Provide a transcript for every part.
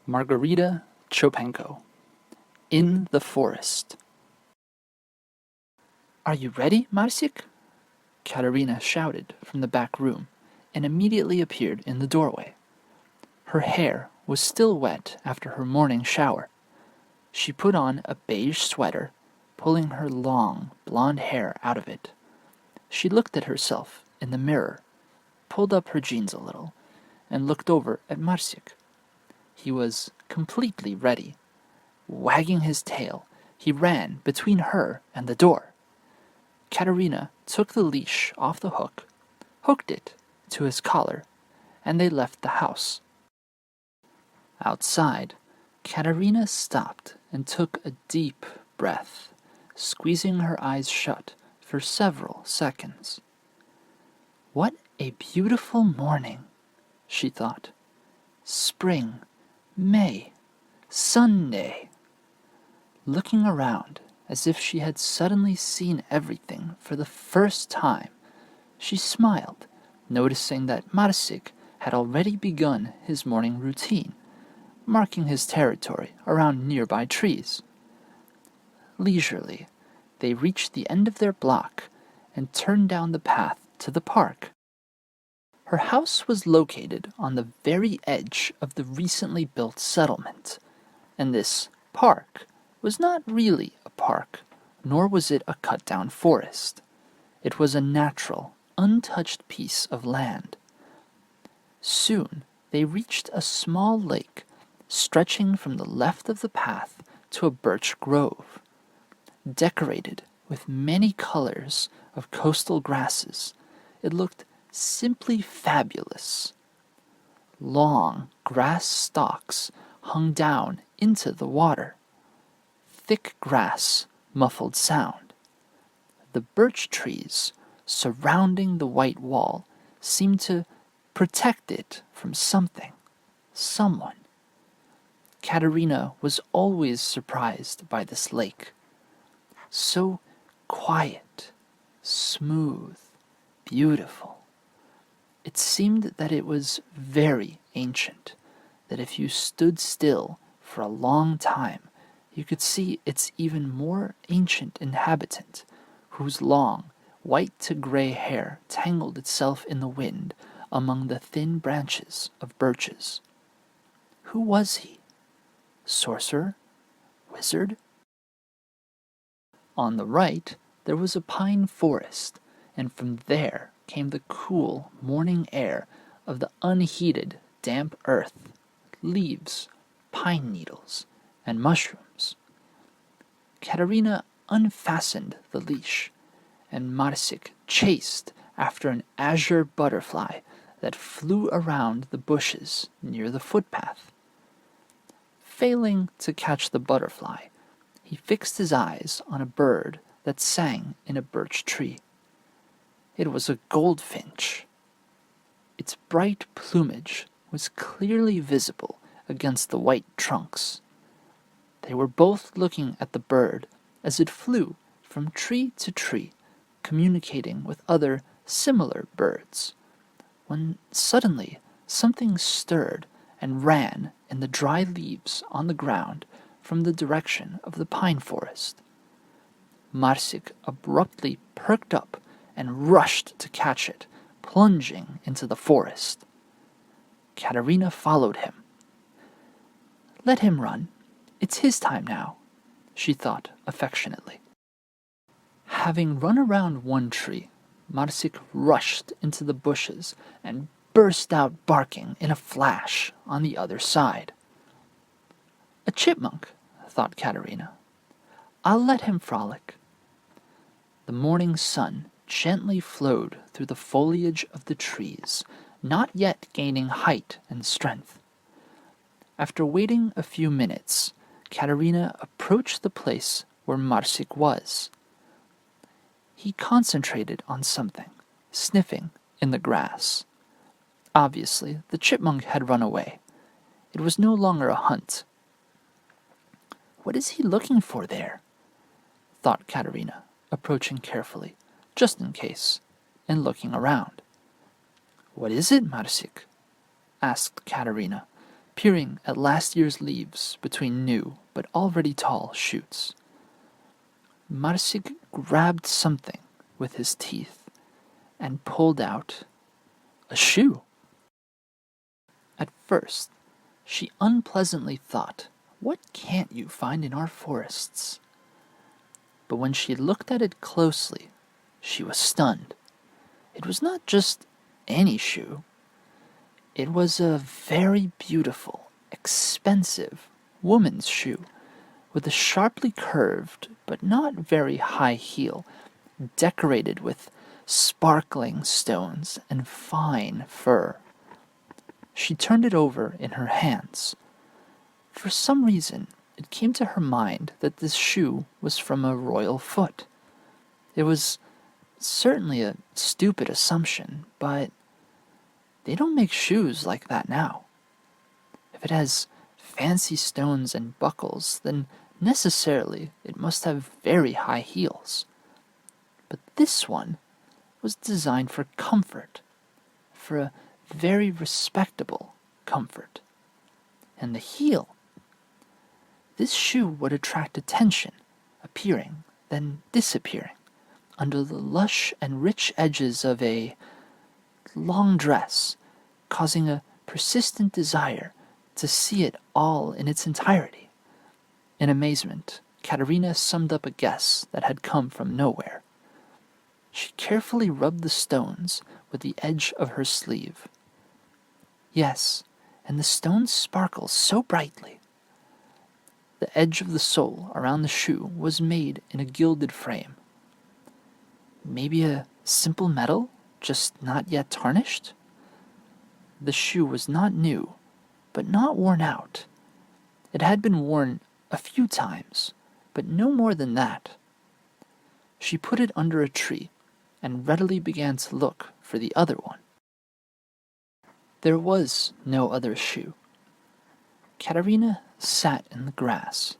Margarita Chopenko, In the Forest. "Are you ready, Marcik?" Katerina shouted from the back room, and immediately appeared in the doorway. Her hair was still wet after her morning shower. She put on a beige sweater, pulling her long, blonde hair out of it. She looked at herself in the mirror, pulled up her jeans a little, and looked over at Marcik. He was completely ready. Wagging his tail, he ran between her and the door. Katerina took the leash off the hook, hooked it to his collar, and they left the house. Outside, Katerina stopped and took a deep breath, squeezing her eyes shut for several seconds. "What a beautiful morning," she thought. "Spring, May, Sunday." Looking around as if she had suddenly seen everything for the first time, she smiled, noticing that Marcik had already begun his morning routine, marking his territory around nearby trees. Leisurely, they reached the end of their block and turned down the path to the park. Her house was located on the very edge of the recently built settlement, and this park was not really a park, nor was it a cut-down forest. It was a natural, untouched piece of land. Soon they reached a small lake stretching from the left of the path to a birch grove. Decorated with many colors of coastal grasses, it looked simply fabulous. Long grass stalks hung down into the water. Thick grass muffled sound. The birch trees surrounding the white wall seemed to protect it from something, someone. Katerina was always surprised by this lake. So quiet, smooth, beautiful. It seemed that it was very ancient, that if you stood still for a long time, you could see its even more ancient inhabitant, whose long, white to gray hair tangled itself in the wind among the thin branches of birches. Who was he? Sorcerer? Wizard? On the right, there was a pine forest, and from there came the cool morning air of the unheated, damp earth, leaves, pine needles, and mushrooms. Katerina unfastened the leash, and Marcik chased after an azure butterfly that flew around the bushes near the footpath. Failing to catch the butterfly, he fixed his eyes on a bird that sang in a birch tree. It was a goldfinch. Its bright plumage was clearly visible against the white trunks. They were both looking at the bird as it flew from tree to tree, communicating with other similar birds, when suddenly something stirred and ran in the dry leaves on the ground from the direction of the pine forest. Marcik abruptly perked up and rushed to catch it, plunging into the forest. Katerina followed him. "Let him run. It's his time now," she thought affectionately. Having run around one tree, Marcik rushed into the bushes and burst out barking in a flash on the other side. "A chipmunk," thought Katerina. "I'll let him frolic." The morning sun gently flowed through the foliage of the trees, not yet gaining height and strength. After waiting a few minutes, Katerina approached the place where Marcik was. He concentrated on something, sniffing in the grass. Obviously, the chipmunk had run away. It was no longer a hunt. "What is he looking for there?" thought Katerina, approaching carefully, just in case, and looking around. "What is it, Marcik?" asked Katerina, peering at last year's leaves between new but already tall shoots. Marsik grabbed something with his teeth and pulled out a shoe. At first, she unpleasantly thought, "What can't you find in our forests?" But when she looked at it closely, she was stunned. It was not just any shoe. It was a very beautiful, expensive woman's shoe with a sharply curved but not very high heel, decorated with sparkling stones and fine fur. She turned it over in her hands. For some reason, it came to her mind that this shoe was from a royal foot. It was certainly a stupid assumption, but they don't make shoes like that now. If it has fancy stones and buckles, then necessarily it must have very high heels. But this one was designed for comfort, for a very respectable comfort. And the heel. This shoe would attract attention, appearing, then disappearing, under the lush and rich edges of a long dress, causing a persistent desire to see it all in its entirety. In amazement, Katerina summed up a guess that had come from nowhere. She carefully rubbed the stones with the edge of her sleeve. Yes, and the stones sparkle so brightly. The edge of the sole around the shoe was made in a gilded frame. Maybe a simple metal, just not yet tarnished? The shoe was not new, but not worn out. It had been worn a few times, but no more than that. She put it under a tree and readily began to look for the other one. There was no other shoe. Katerina sat in the grass.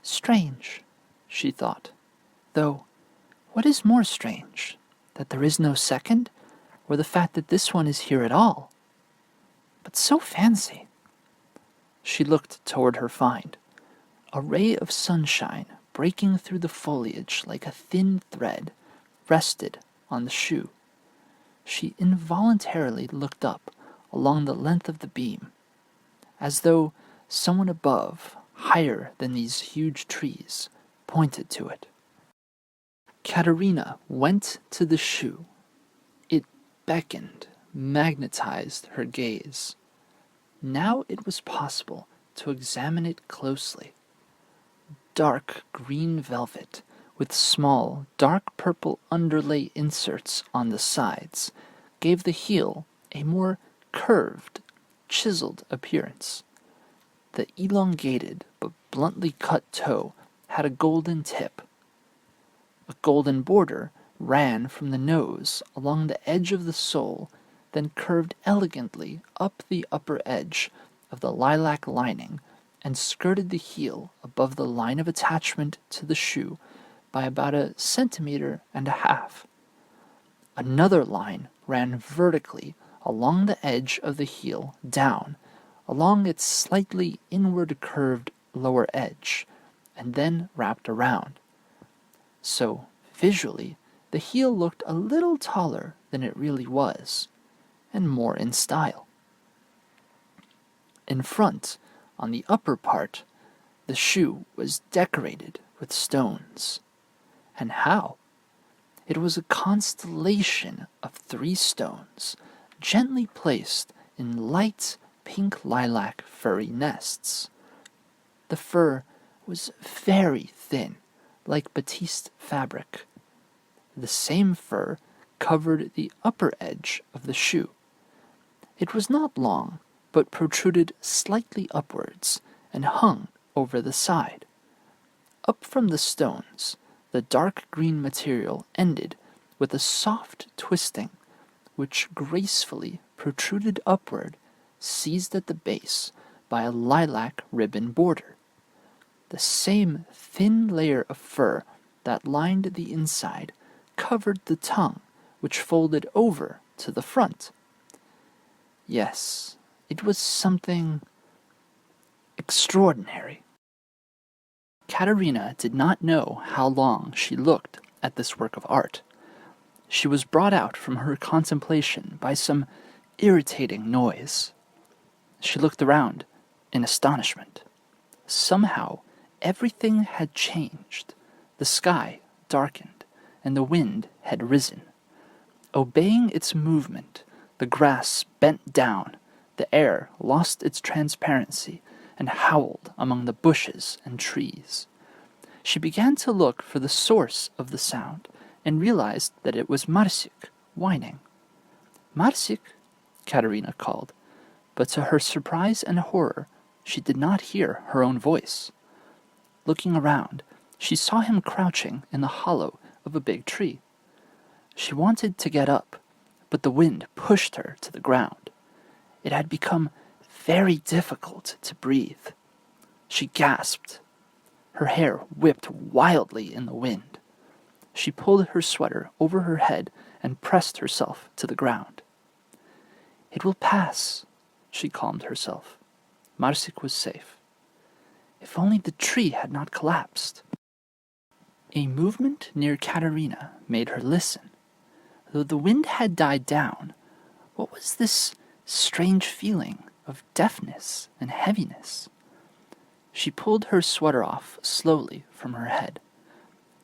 Strange, she thought, though what is more strange, that there is no second, or the fact that this one is here at all? But so fancy. She looked toward her find. A ray of sunshine, breaking through the foliage like a thin thread, rested on the shoe. She involuntarily looked up along the length of the beam, as though someone above, higher than these huge trees, pointed to it. Katerina went to the shoe. It beckoned, magnetized her gaze. Now it was possible to examine it closely. Dark green velvet, with small, dark purple underlay inserts on the sides, gave the heel a more curved, chiseled appearance. The elongated but bluntly cut toe had a golden tip. A golden border ran from the nose along the edge of the sole, then curved elegantly up the upper edge of the lilac lining and skirted the heel above the line of attachment to the shoe by about 1.5 centimeters. Another line ran vertically along the edge of the heel down, along its slightly inward curved lower edge, and then wrapped around. So, visually, the heel looked a little taller than it really was, and more in style. In front, on the upper part, the shoe was decorated with stones. And how? It was a constellation of 3 stones, gently placed in light pink lilac furry nests. The fur was very thin, like batiste fabric. The same fur covered the upper edge of the shoe. It was not long, but protruded slightly upwards and hung over the side. Up from the stones, the dark green material ended with a soft twisting, which gracefully protruded upward, seized at the base by a lilac ribbon border. The same thin layer of fur that lined the inside covered the tongue, which folded over to the front. Yes, It was something extraordinary. Katerina did not know how long she looked at this work of art. She was brought out from her contemplation by some irritating noise. She looked around in astonishment. Somehow, everything had changed. The sky darkened, and the wind had risen. Obeying its movement, the grass bent down, the air lost its transparency, and howled among the bushes and trees. She began to look for the source of the sound, and realized that it was Marsik whining. "Marsik," Katerina called, but to her surprise and horror, she did not hear her own voice. Looking around, she saw him crouching in the hollow of a big tree. She wanted to get up, but the wind pushed her to the ground. It had become very difficult to breathe. She gasped. Her hair whipped wildly in the wind. She pulled her sweater over her head and pressed herself to the ground. "It will pass," she calmed herself. Marsik was safe. If only the tree had not collapsed. A movement near Katerina made her listen. Though the wind had died down, what was this strange feeling of deafness and heaviness? She pulled her sweater off slowly from her head.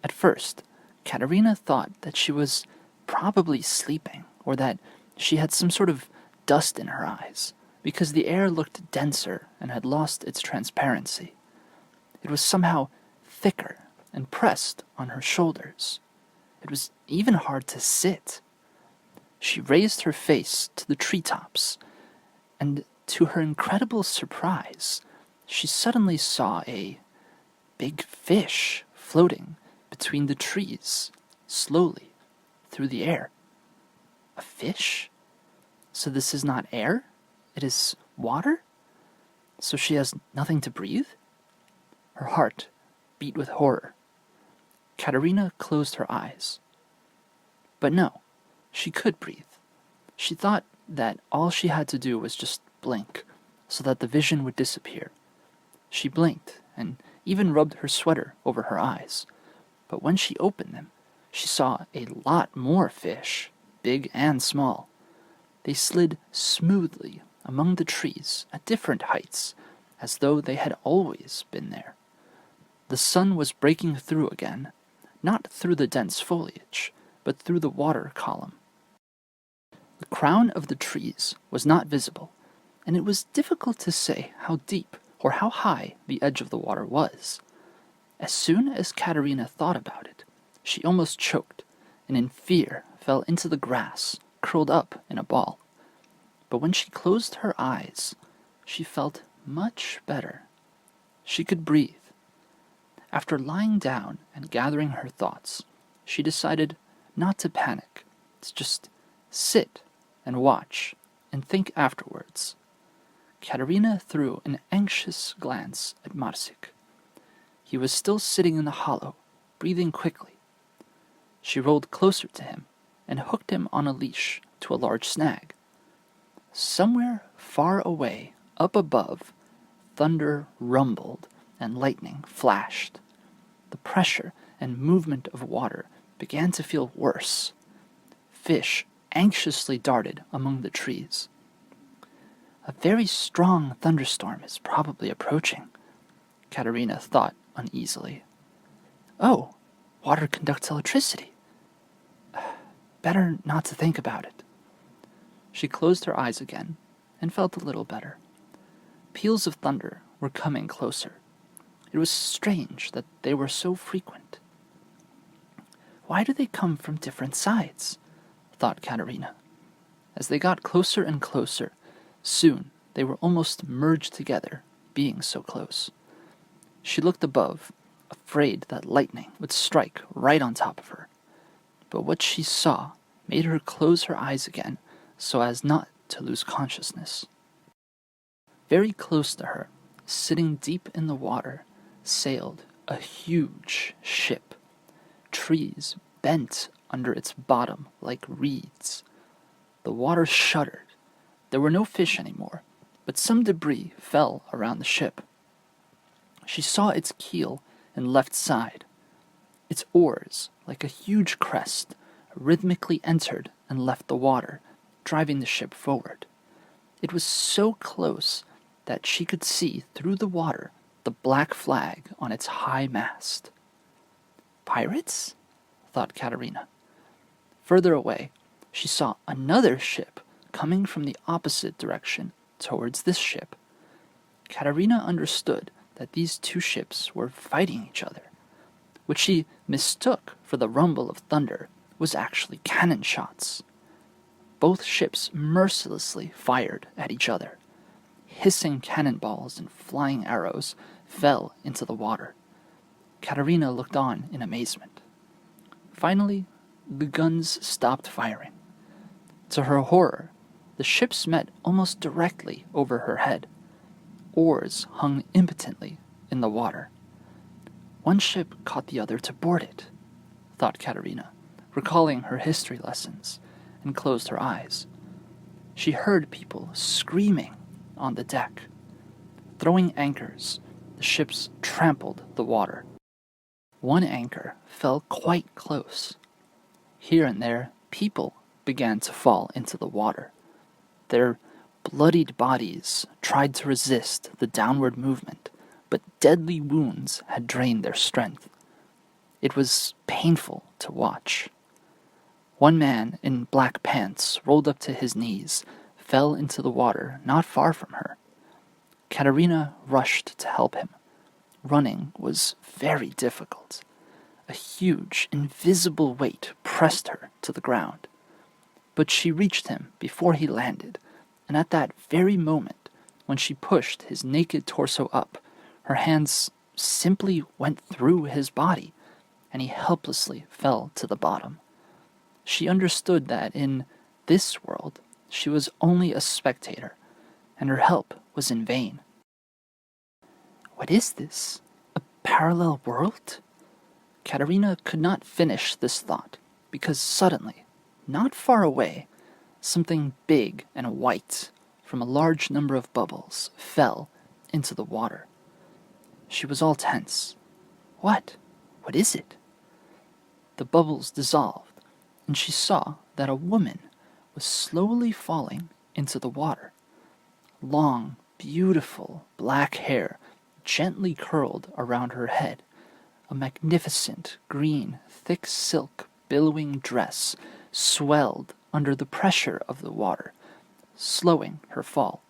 At first, Katerina thought that she was probably sleeping, or that she had some sort of dust in her eyes, because the air looked denser and had lost its transparency. It was somehow thicker and pressed on her shoulders. It was even hard to sit. She raised her face to the treetops, and to her incredible surprise, she suddenly saw a big fish floating between the trees, slowly, through the air. A fish? So this is not air? It is water? So she has nothing to breathe? Her heart beat with horror. Katerina closed her eyes. But no, she could breathe. She thought that all she had to do was just blink, so that the vision would disappear. She blinked, and even rubbed her sweater over her eyes. But when she opened them, she saw a lot more fish, big and small. They slid smoothly among the trees at different heights, as though they had always been there. The sun was breaking through again, not through the dense foliage, but through the water column. The crown of the trees was not visible, and it was difficult to say how deep or how high the edge of the water was. As soon as Katerina thought about it, she almost choked, and in fear fell into the grass, curled up in a ball. But when she closed her eyes, she felt much better. She could breathe. After lying down and gathering her thoughts, she decided not to panic, to just sit and watch and think afterwards. Katerina threw an anxious glance at Marsik. He was still sitting in the hollow, breathing quickly. She rolled closer to him and hooked him on a leash to a large snag. Somewhere far away, up above, thunder rumbled and lightning flashed. The pressure and movement of water began to feel worse. Fish anxiously darted among the trees. A very strong thunderstorm is probably approaching, Katerina thought uneasily. Oh, water conducts electricity. Better not to think about it. She closed her eyes again and felt a little better. Peals of thunder were coming closer. It was strange that they were so frequent. Why do they come from different sides? Thought Katerina. As they got closer and closer, soon they were almost merged together, being so close. She looked above, afraid that lightning would strike right on top of her. But what she saw made her close her eyes again so as not to lose consciousness. Very close to her, sitting deep in the water, sailed a huge ship. Trees bent under its bottom like reeds. The water shuddered. There were no fish anymore, but some debris fell around the ship. She saw its keel and left side. Its oars, like a huge crest, rhythmically entered and left the water, driving the ship forward. It was so close that she could see through the water the black flag on its high mast. Pirates? Thought Katerina. Further away, she saw another ship coming from the opposite direction towards this ship. Katerina understood that these two ships were fighting each other. What she mistook for the rumble of thunder was actually cannon shots. Both ships mercilessly fired at each other. Hissing cannonballs and flying arrows fell into the water. Katerina looked on in amazement. Finally, the guns stopped firing. To her horror, the ships met almost directly over her head. Oars hung impotently in the water. One ship caught the other to board it, thought Katerina, recalling her history lessons, and closed her eyes. She heard people screaming on the deck. Throwing anchors, the ships trampled the water. One anchor fell quite close. Here and there, people began to fall into the water. Their bloodied bodies tried to resist the downward movement, but deadly wounds had drained their strength. It was painful to watch. One man in black pants, rolled up to his knees, fell into the water not far from her. Katerina rushed to help him. Running was very difficult. A huge, invisible weight pressed her to the ground. But she reached him before he landed, and at that very moment, when she pushed his naked torso up, her hands simply went through his body, and he helplessly fell to the bottom. She understood that in this world, she was only a spectator, and her help was in vain. What is this? A parallel world? Katerina could not finish this thought, because suddenly, not far away, something big and white from a large number of bubbles fell into the water. She was all tense. What? What is it? The bubbles dissolved, and she saw that a woman was slowly falling into the water. Long, beautiful black hair gently curled around her head. A magnificent green, thick silk billowing dress swelled under the pressure of the water, slowing her fall.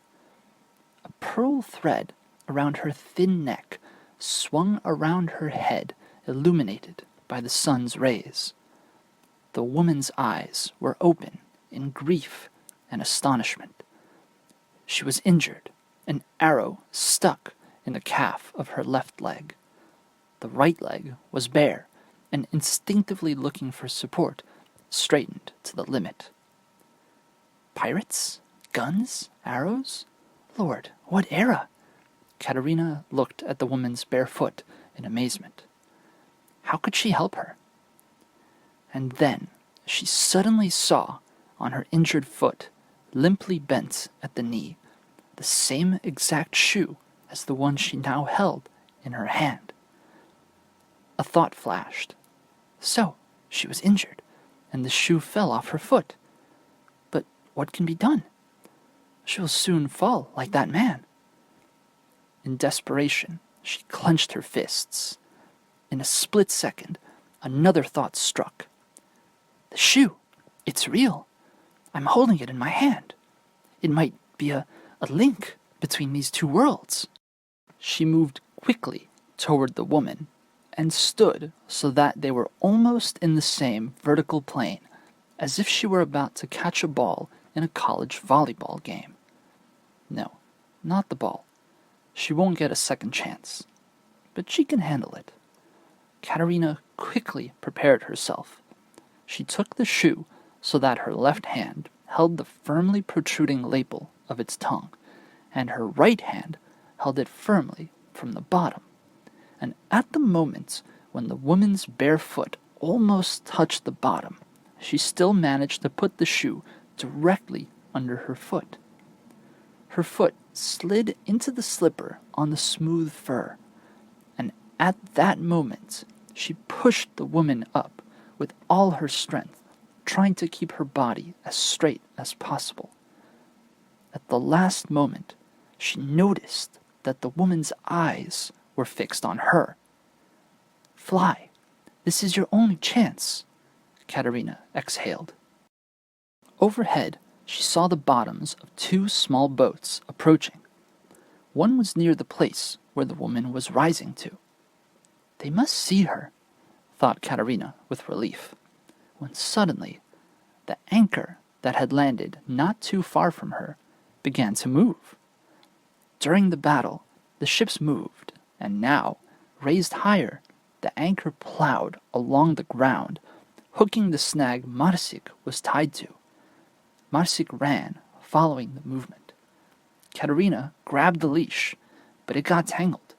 A pearl thread around her thin neck swung around her head, illuminated by the sun's rays. The woman's eyes were open in grief and astonishment. She was injured. An arrow stuck in the calf of her left leg. The right leg was bare, and instinctively looking for support, straightened to the limit. Pirates? Guns? Arrows? Lord, what era? Katerina looked at the woman's bare foot in amazement. How could she help her? And then she suddenly saw on her injured foot, limply bent at the knee, the same exact shoe as the one she now held in her hand. A thought flashed. So, she was injured, and the shoe fell off her foot. But what can be done? She will soon fall like that man. In desperation, she clenched her fists. In a split second, another thought struck. The shoe! It's real! I'm holding it in my hand. It might be a link between these two worlds. She moved quickly toward the woman and stood so that they were almost in the same vertical plane, as if she were about to catch a ball in a college volleyball game. No, not the ball. She won't get a second chance, but she can handle it. Katerina quickly prepared herself. She took the shoe so that her left hand held the firmly protruding lapel of its tongue, and her right hand held it firmly from the bottom. And at the moment when the woman's bare foot almost touched the bottom, she still managed to put the shoe directly under her foot. Her foot slid into the slipper on the smooth fur, and at that moment she pushed the woman up with all her strength, trying to keep her body as straight as possible. At the last moment, she noticed that the woman's eyes were fixed on her. "Fly, this is your only chance," Katerina exhaled. Overhead, she saw the bottoms of two small boats approaching. One was near the place where the woman was rising to. They must see her, thought Katerina with relief, when suddenly the anchor that had landed not too far from her began to move. During the battle, the ships moved, and now, raised higher, the anchor plowed along the ground, hooking the snag Marsik was tied to. Marsik ran, following the movement. Katerina grabbed the leash, but it got tangled.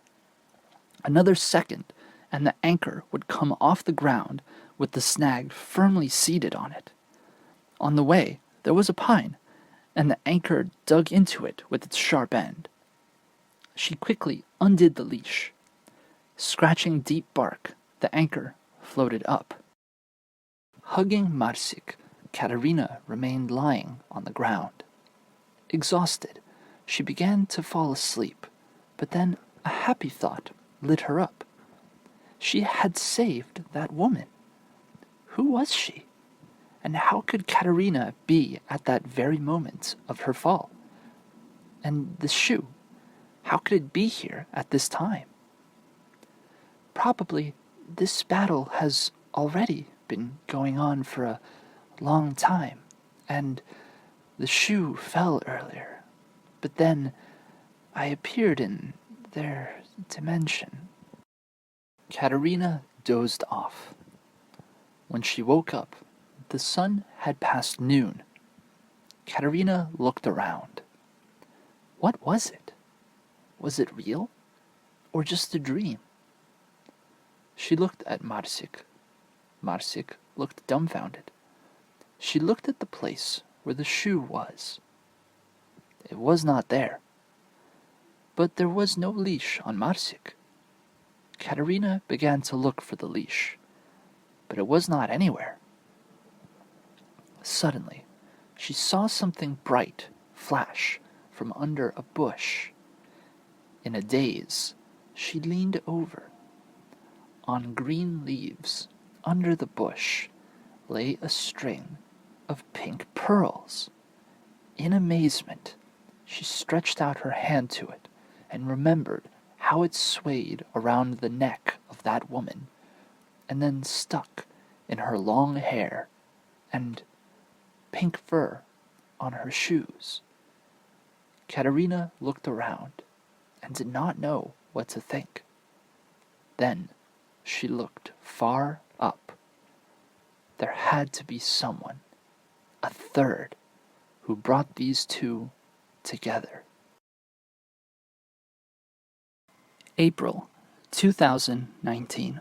Another second, and the anchor would come off the ground with the snag firmly seated on it. On the way, there was a pine, and the anchor dug into it with its sharp end. She quickly undid the leash. Scratching deep bark, the anchor floated up. Hugging Marsik, Katerina remained lying on the ground. Exhausted, she began to fall asleep, but then a happy thought lit her up. She had saved that woman. Who was she? And how could Katerina be at that very moment of her fall? And the shoe, how could it be here at this time? Probably this battle has already been going on for a long time, and the shoe fell earlier, but then I appeared in their dimension. Katerina dozed off. When she woke up, the sun had passed noon. Katerina looked around. What was it? Was it real? Or just a dream? She looked at Marsik. Marsik looked dumbfounded. She looked at the place where the shoe was. It was not there. But there was no leash on Marsik. Katerina began to look for the leash, but it was not anywhere. Suddenly, she saw something bright flash from under a bush. In a daze, she leaned over. On green leaves, under the bush, lay a string of pink pearls. In amazement, she stretched out her hand to it and remembered how it swayed around the neck of that woman, and then stuck in her long hair and pink fur on her shoes. Katerina looked around and did not know what to think. Then she looked far up. There had to be someone, a third, who brought these two together. April 2019.